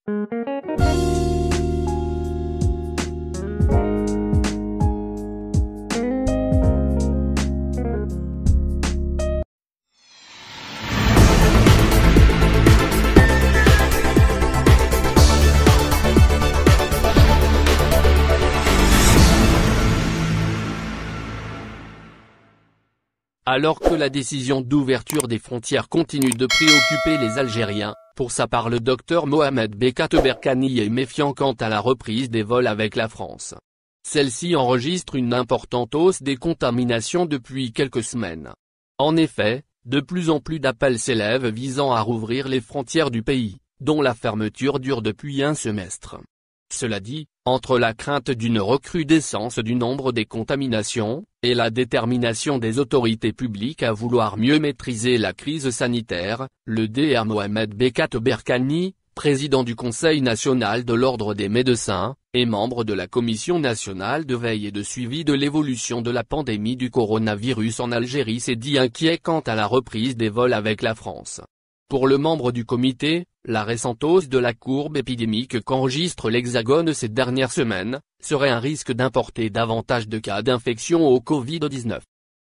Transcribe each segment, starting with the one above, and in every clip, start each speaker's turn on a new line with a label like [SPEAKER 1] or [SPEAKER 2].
[SPEAKER 1] Alors que la décision d'ouverture des frontières continue de préoccuper les Algériens, pour sa part le docteur Mohamed Bekkat Berkani est méfiant quant à la reprise des vols avec la France. Celle-ci enregistre une importante hausse des contaminations depuis quelques semaines. En effet, de plus en plus d'appels s'élèvent visant à rouvrir les frontières du pays, dont la fermeture dure depuis un semestre. Cela dit, entre la crainte d'une recrudescence du nombre des contaminations, et la détermination des autorités publiques à vouloir mieux maîtriser la crise sanitaire, le Dr Mohamed Bekkat Berkani, président du Conseil national de l'Ordre des médecins, et membre de la Commission nationale de veille et de suivi de l'évolution de la pandémie du coronavirus en Algérie s'est dit inquiet quant à la reprise des vols avec la France. Pour le membre du comité, la récente hausse de la courbe épidémique qu'enregistre l'Hexagone ces dernières semaines, serait un risque d'importer davantage de cas d'infection au Covid-19.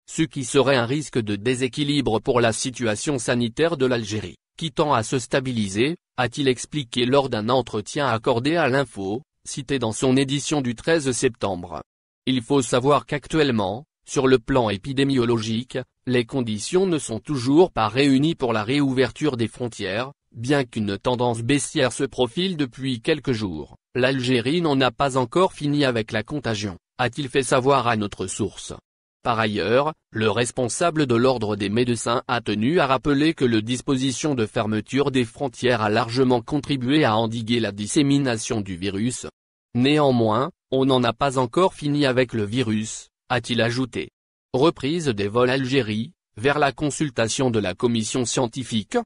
[SPEAKER 1] Ce qui serait un risque de déséquilibre pour la situation sanitaire de l'Algérie, qui tend à se stabiliser, a-t-il expliqué lors d'un entretien accordé à l'Info, cité dans son édition du 13 septembre. Il faut savoir qu'actuellement, sur le plan épidémiologique, les conditions ne sont toujours pas réunies pour la réouverture des frontières, bien qu'une tendance baissière se profile depuis quelques jours. L'Algérie n'en a pas encore fini avec la contagion, a-t-il fait savoir à notre source. Par ailleurs, le responsable de l'Ordre des médecins a tenu à rappeler que le disposition de fermeture des frontières a largement contribué à endiguer la dissémination du virus. Néanmoins, on n'en a pas encore fini avec le virus, a-t-il ajouté. Reprise des vols Algérie, vers la consultation de la commission scientifique.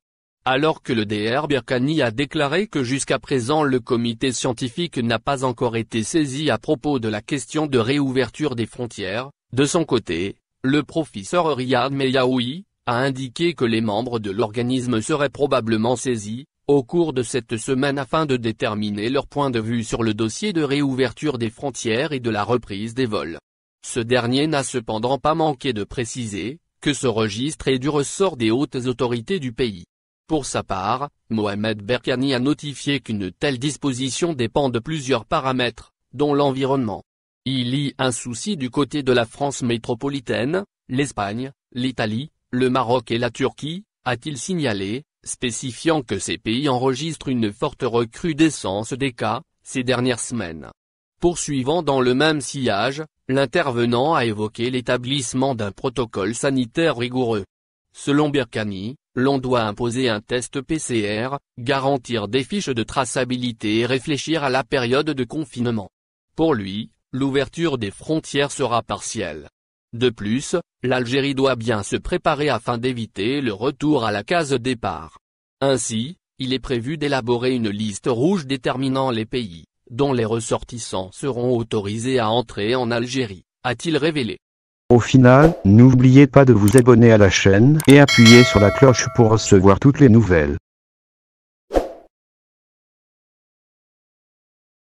[SPEAKER 1] Alors que le Dr Berkani a déclaré que jusqu'à présent le comité scientifique n'a pas encore été saisi à propos de la question de réouverture des frontières, de son côté, le professeur Riyad Meyaoui a indiqué que les membres de l'organisme seraient probablement saisis, au cours de cette semaine afin de déterminer leur point de vue sur le dossier de réouverture des frontières et de la reprise des vols. Ce dernier n'a cependant pas manqué de préciser que ce registre est du ressort des hautes autorités du pays. Pour sa part, Mohamed Berkani a notifié qu'une telle disposition dépend de plusieurs paramètres, dont l'environnement. Il y a un souci du côté de la France métropolitaine, l'Espagne, l'Italie, le Maroc et la Turquie, a-t-il signalé, spécifiant que ces pays enregistrent une forte recrudescence des cas, ces dernières semaines. Poursuivant dans le même sillage, l'intervenant a évoqué l'établissement d'un protocole sanitaire rigoureux. Selon Berkani, l'on doit imposer un test PCR, garantir des fiches de traçabilité et réfléchir à la période de confinement. Pour lui, l'ouverture des frontières sera partielle. De plus, l'Algérie doit bien se préparer afin d'éviter le retour à la case départ. Ainsi, il est prévu d'élaborer une liste rouge déterminant les pays dont les ressortissants seront autorisés à entrer en Algérie, a-t-il révélé.
[SPEAKER 2] Au final, n'oubliez pas de vous abonner à la chaîne et appuyer sur la cloche pour recevoir toutes les nouvelles.